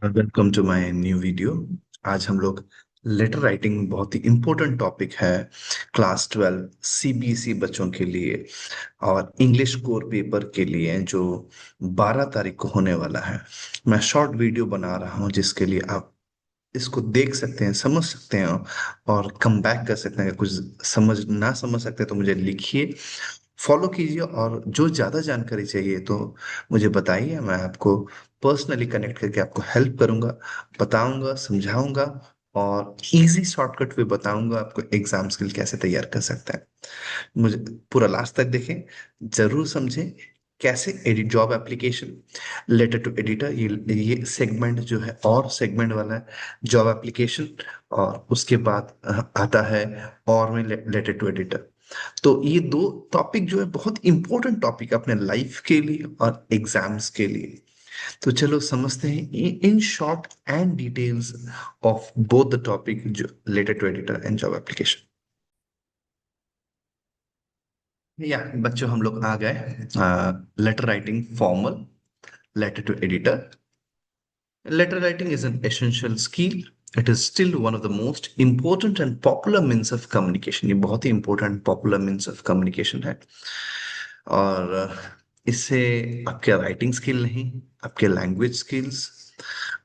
Welcome to my new video. आज हम लोग लेटर राइटिंग, बहुत ही इम्पोर्टेंट टॉपिक है क्लास 12 सीबीएसई बच्चों के लिए और इंग्लिश कोर पेपर के लिए जो 12 तारीख को होने वाला है। मैं शॉर्ट वीडियो बना रहा हूँ जिसके लिए आप इसको देख सकते हैं, समझ सकते हैं और कम बैक कर सकते हैं। कुछ समझ ना समझ सकते तो मुझे लिखिए, फॉलो कीजिए, और जो ज़्यादा जानकारी चाहिए तो मुझे बताइए। मैं आपको पर्सनली कनेक्ट करके आपको हेल्प करूंगा, बताऊंगा, समझाऊंगा और इजी शॉर्टकट वे बताऊंगा आपको एग्जाम्स के लिए कैसे तैयार कर सकते हैं। मुझे पूरा लास्ट तक देखें, जरूर समझें कैसे edit job application, letter to editor, ये सेगमेंट जो है और सेगमेंट वाला है जॉब एप्लीकेशन, और उसके बाद आता है और में लेटर टू एडिटर। तो ये दो टॉपिक जो है बहुत इंपॉर्टेंट टॉपिक अपने लाइफ के लिए और एग्जाम्स के लिए। तो चलो समझते हैं in short and details of both the topic, जो letter to editor and job application. या बच्चों, हम लोग आ गए letter writing formal, letter to editor. Letter writing is an essential skill. It is still one of the most important and popular means of communication. ये बहुत ही important popular means of communication है। और इससे आपके राइटिंग स्किल नहीं, आपके language skills,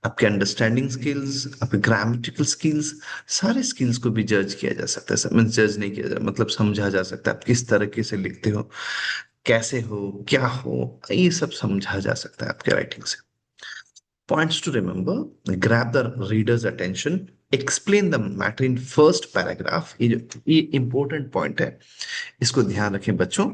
आपके understanding skills, आपके ग्रामेटिकल स्किल्स, सारे स्किल्स को भी जज किया जा सकता है। मीन्स जज नहीं किया जा, मतलब समझा जा सकता है। आप किस तरीके से लिखते हो, कैसे हो, क्या हो, ये सब समझा जा सकता है आपके राइटिंग से। Points to remember: grab the reader's attention, explain the matter in first paragraph। ये important point है, इसको ध्यान रखें बच्चों।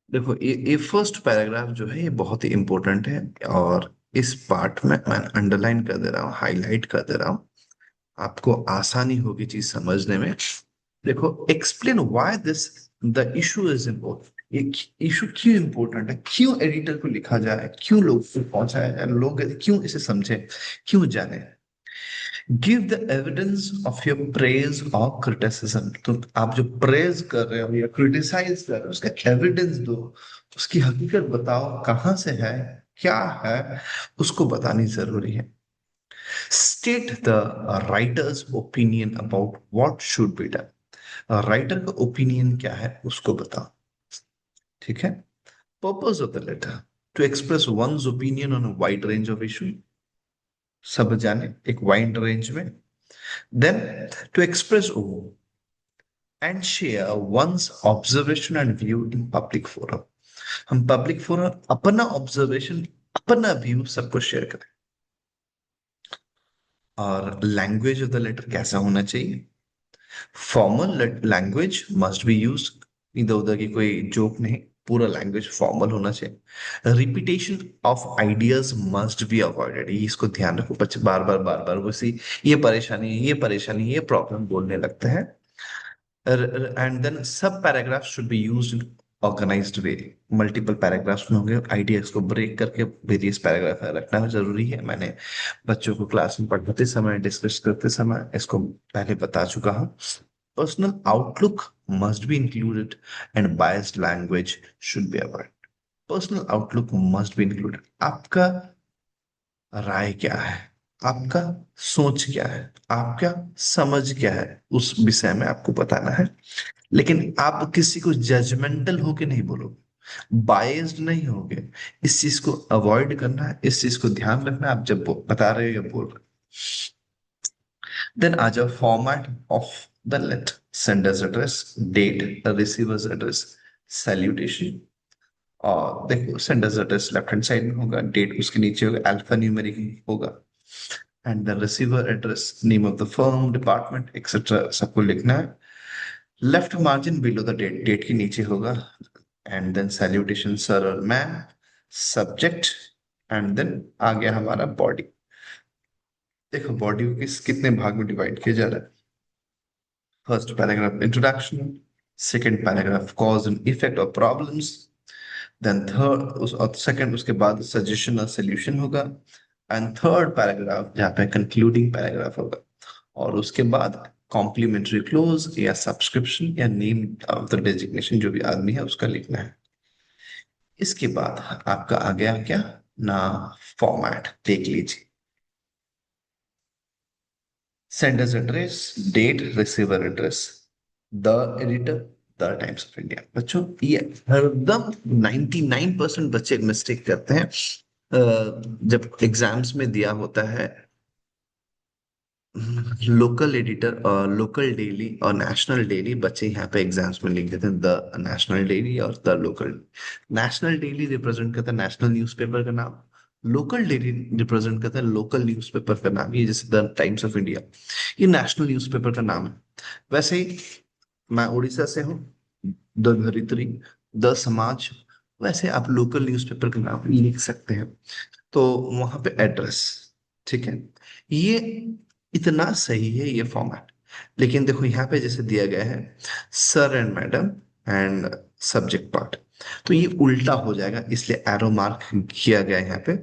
देखो, ये फर्स्ट पैराग्राफ जो है ये बहुत ही इंपॉर्टेंट है, और इस पार्ट में मैं अंडरलाइन कर दे रहा हूँ, हाईलाइट कर दे रहा हूँ। आपको आसानी होगी चीज समझने में। देखो, explain why this the issue is important. ये इशू क्यों इम्पोर्टेंट है, क्यों एडिटर को लिखा जाए, क्यों लोग को पहुंचाया जाए, लोग क्यों इसे समझे, क्यों जाने। Give the evidence of your praise और क्रिटिसिज्म। तो आप जो प्रेज कर रहे हो या क्रिटिसाइज कर रहे हो उसका एविडेंस दो, उसकी हकीकत बताओ, कहाँ से है, क्या है, उसको बतानी जरूरी है। State the writer's opinion about what should be done. Writer का ओपिनियन क्या है उसको बताओ। ठीक है। Purpose of the letter: to express one's opinion on a wide range of issue. सब जाने एक वाइड रेंज में। Then to express and share one's observation and view in public forum. हम पब्लिक फोरम अपना ऑब्जर्वेशन, अपना view सबको share करें। और लैंग्वेज ऑफ द लेटर कैसा होना चाहिए? Formal language must be use, इधर उधर की कोई जोक नहीं, पूरा लैंग्वेज फॉर्मल होना चाहिए। Repetition of ideas must be avoided, इसको ध्यान रखो। बच्चे बार बार वैसे ये परेशानी, ये परेशानी, ये प्रॉब्लम बोलने लगते हैं। And then sub paragraph should be used in organised way. Multiple paragraphs में होंगे, आइडियाज को ब्रेक करके वेरियस पैराग्राफ रखना जरूरी है। मैंने बच्चों को क्लास में पढ़ाते समय, डिस्कस करते समय इसको पहले बता चुका हूँ। Personal outlook must be included and biased language should be avoid. Personal outlook must be included. आपका राय क्या है, आपका सोच क्या है, आपका समझ क्या है, उस विषय में आपको बताना है। लेकिन आप किसी को जजमेंटल होके नहीं बोलोगे, बायस्ड नहीं होगे। इस चीज को अवॉइड करना है, इस चीज को ध्यान रखना है आप जब बता रहे हो या बोल रहे हो। देन आ जाओ format of the letter: sender's address, date, receiver's address, salutation. और देखो, sender's address left hand side में होगा, डेट उसके नीचे होगा, अल्फा न्यूमेरिक होगा, and the receiver address, name of the firm, department etcetera सबको लिखना है। Left margin below the date, date के नीचे होगा। एंड देन सैल्यूटेशन सर और मैम, सब्जेक्ट, एंड देन आ गया हमारा बॉडी। देखो, बॉडी को कितने भाग में डिवाइड किया जा रहा है? First paragraph introduction, second paragraph cause and effect of problems, then third और सेकंड उसके बाद सजेशन और सोल्यूशन होगा, एंड थर्ड पैराग्राफ जहाँ पे कंक्लूडिंग पैराग्राफ होगा। और उसके बाद कॉम्प्लीमेंट्री क्लोज या सब्सक्रिप्शन या नेम ऑफ द डेजिग्नेशन जो भी आदमी है उसका लिखना है। इसके बाद आपका आ गया क्या ना, फॉर्मेट देख लीजिए। Sender's address, date, receiver address, the editor, the Times of India. बच्चों ये हरदम 99% बच्चे मिस्टेक करते हैं। जब एग्जाम्स में दिया होता है लोकल एडिटर और लोकल डेली और नेशनल डेली, बच्चे यहाँ पे एग्जाम्स में लिख देते हैं द नेशनल डेली और the local. National daily represent करता है नेशनल न्यूज़पेपर का नाम, लोकल डेली रिप्रेजेंट करता है लोकल न्यूज़पेपर का नाम। ये जैसे द टाइम्स ऑफ इंडिया, ये नेशनल न्यूज़पेपर का नाम है। वैसे ही मैं उड़ीसा से हूँ, द धरित्री, द समाज, वैसे आप लोकल न्यूज़पेपर का नाम लिख सकते हैं। तो वहां पे एड्रेस, ठीक है, ये इतना सही है ये फॉर्मेट। लेकिन देखो यहाँ पे जैसे दिया गया है sir and madam and subject part, तो ये उल्टा हो जाएगा, इसलिए एरो मार्क किया गया है यहाँ पे।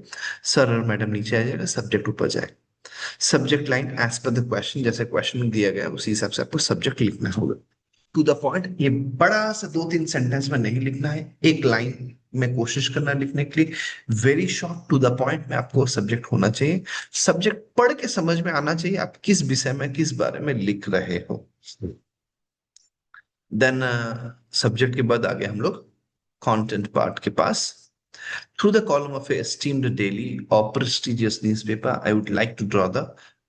सर और मैडम नीचे आ जाएगा, सब्जेक्ट ऊपर जाएगा। Subject line as per the question, जैसे क्वेश्चन में दिया गया है उसी हिसाब से आपको सब्जेक्ट लिखना होगा। टू द पॉइंट, ये बड़ा सा 2-3 सेंटेंस में नहीं लिखना है, एक लाइन में कोशिश करना लिखने के लिए। Very short to the point में आपको सब्जेक्ट होना चाहिए। सब्जेक्ट पढ़ के समझ में आना चाहिए आप किस विषय में किस बारे में लिख रहे हो। देन सब्जेक्ट के बाद आगे हम लोग कंटेंट पार्ट के पास। Through the column of a esteemed daily or prestigious newspaper, I would like to draw the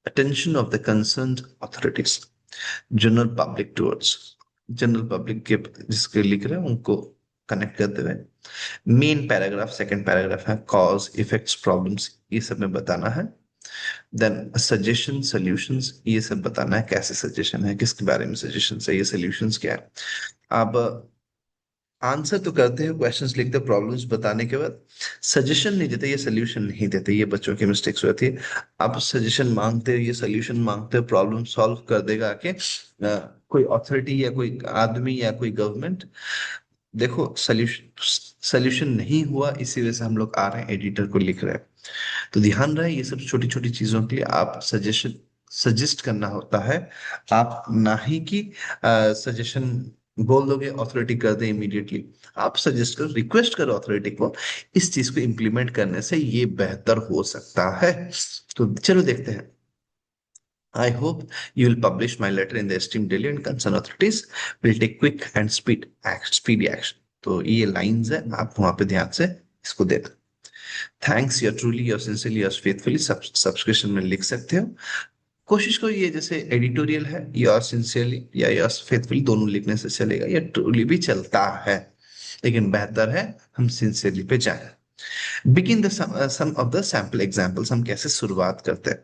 attention of the concerned authorities, general public towards, general public के जिसके लिख रहे हैं उनको कनेक्ट करते हुए। मेन पैराग्राफ, सेकंड पैराग्राफ है cause effects problems, ये सब में बताना है। देन सजेशन सॉल्यूशंस, ये सब बताना है कैसे सजेशन है, किसके बारे में सजेशन है, ये सॉल्यूशंस क्या है। अब आंसर तो करते हैं, क्वेश्चंस लिखते हैं प्रॉब्लम्स बताने के बाद, सजेशन नहीं देते, ये सोल्यूशन नहीं देते, ये बच्चों की मिस्टेक्स होती है। आप सजेशन मांगते हो, ये सोल्यूशन मांगते हो, प्रॉब्लम सॉल्व कर देगा आके कोई अथॉरिटी या कोई आदमी या कोई गवर्नमेंट। देखो सोल्यूशन सोल्यूशन नहीं हुआ, इसी वजह से हम लोग आ रहे हैं एडिटर को लिख रहे हैं। तो ध्यान रहे ये सब छोटी छोटी चीजों के लिए आप सजेशन सजेस्ट करना होता है, आप ना ही कि सजेशन बोल दोगे अथॉरिटी कर दे इमीडिएटली। आप सजेस्ट करो, रिक्वेस्ट करो अथॉरिटी को, इस चीज को इम्प्लीमेंट करने से ये बेहतर हो सकता है। तो चलो देखते हैं। I hope you will publish my letter in the esteemed daily and concerned authorities will take quick and speedy action. तो ये लाइंस है, आप वहां पे ध्यान से इसको देना। Thanks, your truly, your sincerely, your faithfully, subscription में लिख सकते हो। कोशिश करो ये जैसे एडिटोरियल है, योर सिंसियरली या योर फेथफुली दोनों लिखने से चलेगा, या ट्रूली भी चलता है, लेकिन बेहतर है हम सिंसियरली पे जाएं। Begin the some of the sample examples, हम कैसे शुरुआत करते हैं।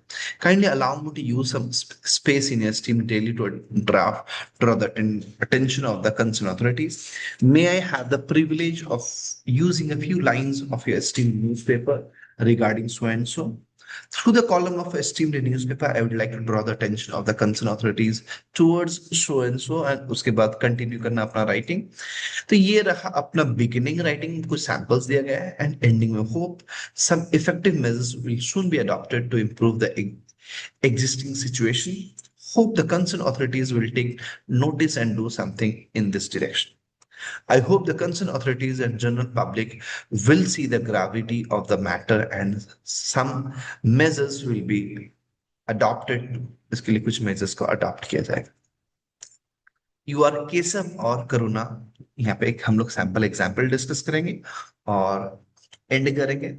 Kindly allow me to use some space in your esteemed daily to draw the attention of the concerned authorities. May I have the privilege of using a few lines of your esteemed newspaper regarding so and so? Through the column of esteemed newspaper, I would like to draw the attention of the concerned authorities towards so and so, and उसके बाद continue करना अपना writing. तो ये रहा अपना beginning writing, कुछ samples दिया गया है, एंड एंडिंग में hope some effective measures will soon be adopted to improve the existing situation. Hope the concerned authorities will take notice and do something in this direction. I hope the concerned authorities and general public will see the gravity of the matter and some measures will be adopted. इसके लिए कुछ measures को adopt किया जाएगा। You are Keshav और करुणा, यहाँ पे एक हम लोग सैंपल एग्जाम्पल डिस्कस करेंगे और एंड करेंगे।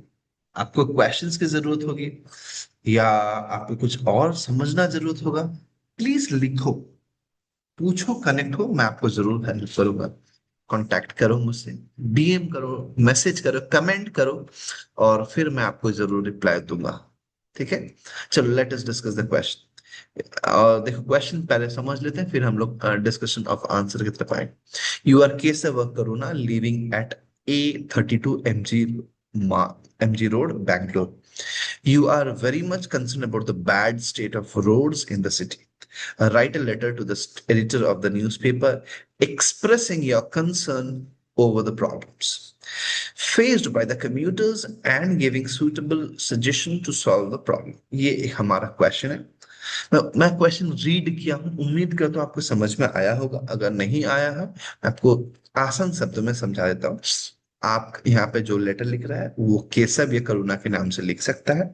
आपको क्वेश्चंस की जरूरत होगी या आपको कुछ और समझना जरूरत होगा, प्लीज लिखो, पूछो, कनेक्ट हो, मैं आपको जरूर हेल्प करूंगा। कांटेक्ट करो मुझसे, डीएम करो, मैसेज करो, कमेंट करो, और फिर मैं आपको जरूर रिप्लाई दूंगा। ठीक है, चलो let us discuss the question. और देखो क्वेश्चन पहले समझ लेते हैं, फिर हम लोग डिस्कशन ऑफ आंसर की तरफ आए। You are Keshav Karuna living at A32 MG रोड, Bangalore. You are very much concerned about the bad state of roads in the city. Write a letter to the editor of the newspaper expressing your concern over the problems. faced by the commuters and giving suitable suggestion to solve the problem। ये एक हमारा question है। मैं question read किया हूं, उम्मीद करता हूं आपको समझ में आया होगा। अगर नहीं आया है, मैं आपको आसान शब्दों में समझा देता हूँ। आप यहाँ पे जो लेटर लिख रहा है वो केशव या करुणा के नाम से लिख सकता है।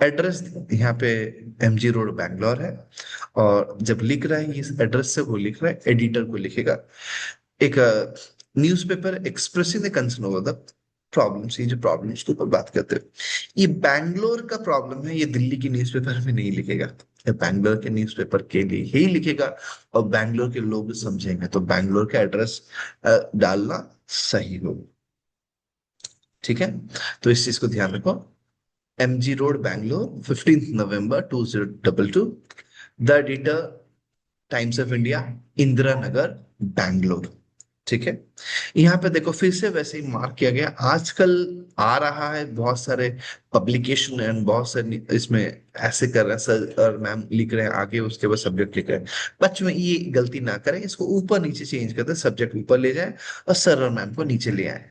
एड्रेस यहाँ पे एमजी रोड बैंगलोर है। और जब लिख रहा है इस एड्रेस से, वो लिख रहा है एडिटर को लिखेगा। एक newspaper expressing the concern over the problems. ये जो प्रॉब्लम्स के ऊपर बात करते हैं, ये बैंगलोर का प्रॉब्लम है, ये दिल्ली की न्यूज़पेपर में नहीं लिखेगा। ये बैंगलोर के न्यूज़पेपर के लिए ही लिखेगा और बैंगलोर के लोग समझेंगे, तो बैंगलोर का एड्रेस डालना सही हो। ठीक है, तो इस चीज को ध्यान रखो। MG road Bangalore 15 November 2022। The editor Times of India, Indira Nagar Bangalore. ठीक है, यहाँ पे देखो फिर से वैसे ही मार्क किया गया। आजकल आ रहा है बहुत सारे पब्लिकेशन एंड बहुत सारे इसमें ऐसे कर रहे हैं, सर और मैम लिख रहे हैं आगे, उसके बाद सब्जेक्ट लिख रहे हैं। बच्चों में ये गलती ना करें, इसको ऊपर नीचे चेंज कर दे, सब्जेक्ट ऊपर ले जाए और सर और मैम को नीचे ले आए।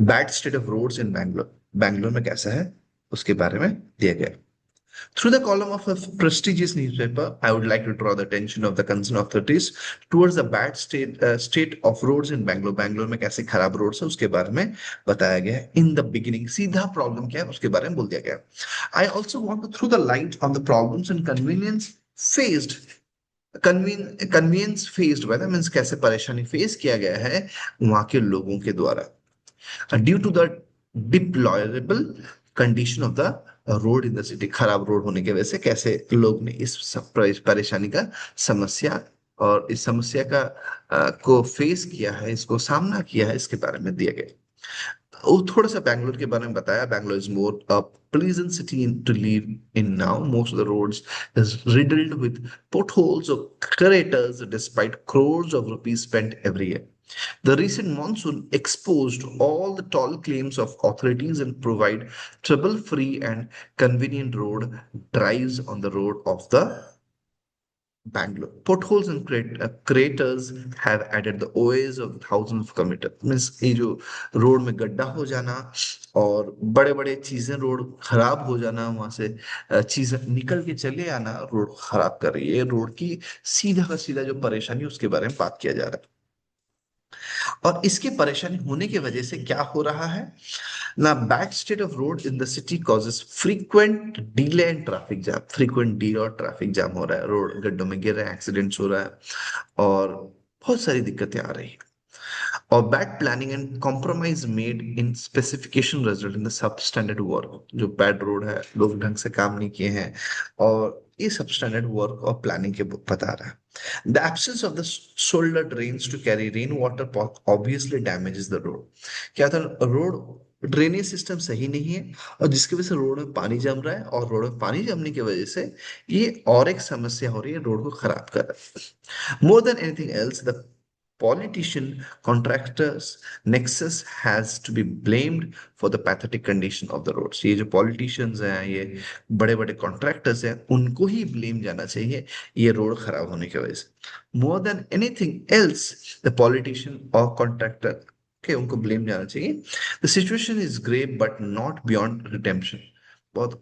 Bad state of roads in Bangalore, Bangalore में कैसा है उसके बारे में दिया गया। Through the column of a prestigious newspaper, I would like to draw the attention of the concerned authorities towards the bad state of roads in Bangalore। Bangalore में कैसे खराब रोड्स है उसके बारे में बताया गया है। In the beginning, सीधा प्रॉब्लम क्या है उसके बारे में बोल दिया गया है। I also want to throw the light on the problems and faced convenience faced by the means कैसे परेशानी फेस किया गया है वहां के लोगों के द्वारा, due to the deplorable condition of the road in the city. खराब रोड होने की वजह से कैसे लोग ने इस परेशानी का समस्या और इस समस्या का को फेस किया है, इसको सामना किया है, इसके बारे में दिया गया। वो थोड़ा सा बैंगलोर के बारे में बताया। Bangalore is more a pleasant city to live in now. Most of the roads is riddled with potholes or craters despite crores of rupees spent every year. The recent monsoon exposed all the tall claims of authorities and provide trouble-free and convenient road drives on the road of the Bangalore. Potholes and craters have added the OAs of thousands of kilometers। Means ये जो road में गड्ढा हो जाना और बड़े बड़े चीजें रोड खराब हो जाना, वहां से चीजें निकल के चले आना, रोड खराब कर रही है। रोड की सीधा का सीधा जो परेशानी उसके बारे में बात किया जा रहा है। और इसकी परेशानी होने की वजह से क्या हो रहा है ना, bad state of road in the city causes frequent delay and traffic jam. Frequent delay और ट्रैफिक जाम हो रहा है, रोड गड्ढों में गिर रहे हैं, एक्सीडेंट्स हो रहा है और बहुत सारी दिक्कतें आ रही हैं। और bad planning and compromise made in specification result in the sub standard work. जो बैड रोड है, लोग ढंग से काम नहीं किए हैं और ये सब स्टैंडर्ड वर्क और प्लानिंग के बता रहा है। The absence of the shoulder drains to carry rainwater obviously damages the road। क्या था, रोड ड्रेनेज सिस्टम सही नहीं है और जिसकी वजह से रोड में पानी जम रहा है और रोड में पानी जमने की वजह से ये और एक समस्या हो रही है, रोड को खराब कर रहा है। More than anything else the politician contractors nexus has to be blamed for the pathetic condition of the roads। ये जो politicians हैं, ये बड़े बड़े contractors हैं, उनको ही blame जाना चाहिए ये रोड खराब होने की वजह से। more than anything else the politician or contractor के उनको blame जाना चाहिए। the situation is grave but not beyond redemption। बहुत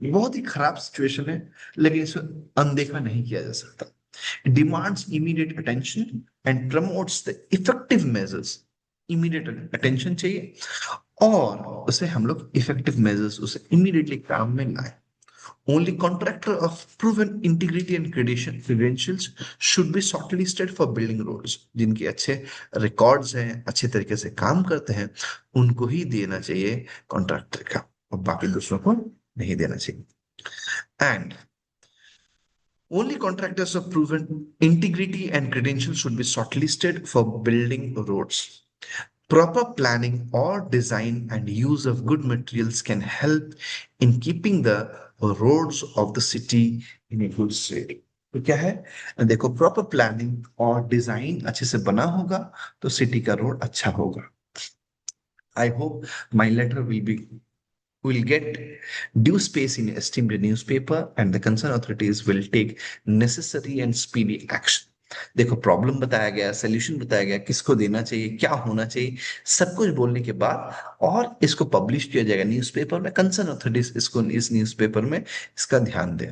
बहुत ही खराब सिचुएशन है, लेकिन इसे अनदेखा नहीं किया जा सकता। Demands immediate attention and promotes the effective measures। immediate attention चाहिए और उसे हम लोग effective measures उसे immediately काम में लाए। Only contractor of proven integrity and credentials should be shortlisted for building roads। जिनके अच्छे रिकॉर्ड्स हैं, अच्छे तरीके से काम करते हैं, उनको ही देना चाहिए कॉन्ट्रैक्टर का और बाकी दूसरों को नहीं देना चाहिए। And only contractors of proven integrity and credentials should be shortlisted for building roads. Proper planning or design and use of good materials can help in keeping the roads of the city in a good state। तो क्या है, देखो proper planning और design अच्छे से बना होगा तो सिटी का रोड अच्छा होगा। I hope my letter will get due space in esteemed newspaper and the concerned authorities will take necessary and speedy action। देखो, प्रॉब्लम बताया गया, सोल्यूशन बताया गया, किसको देना चाहिए, क्या होना चाहिए, सब कुछ बोलने के बाद और इसको पब्लिश किया जाएगा न्यूज़पेपर में। कंसर्न अथॉरिटीज इसको इस न्यूज़पेपर में इसका ध्यान दें।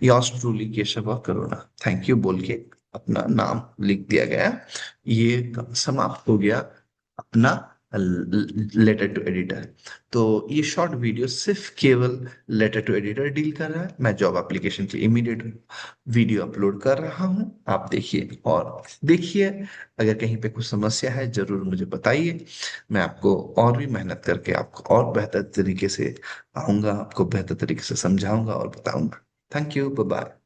Yours truly Keshav Karuna, thank you बोल के अपना नाम लिख दिया गया। ये समाप्त हो गया अपना लेटर टू एडिटर। तो ये शॉर्ट वीडियो सिर्फ केवल लेटर टू एडिटर डील कर रहा है। मैं जॉब एप्लीकेशन की इमीडिएट वीडियो अपलोड कर रहा हूँ, आप देखिए और देखिए। अगर कहीं पे कुछ समस्या है जरूर मुझे बताइए, मैं आपको और भी मेहनत करके आपको और बेहतर तरीके से आऊंगा, आपको बेहतर तरीके से समझाऊंगा और बताऊंगा। Thank you, bye bye.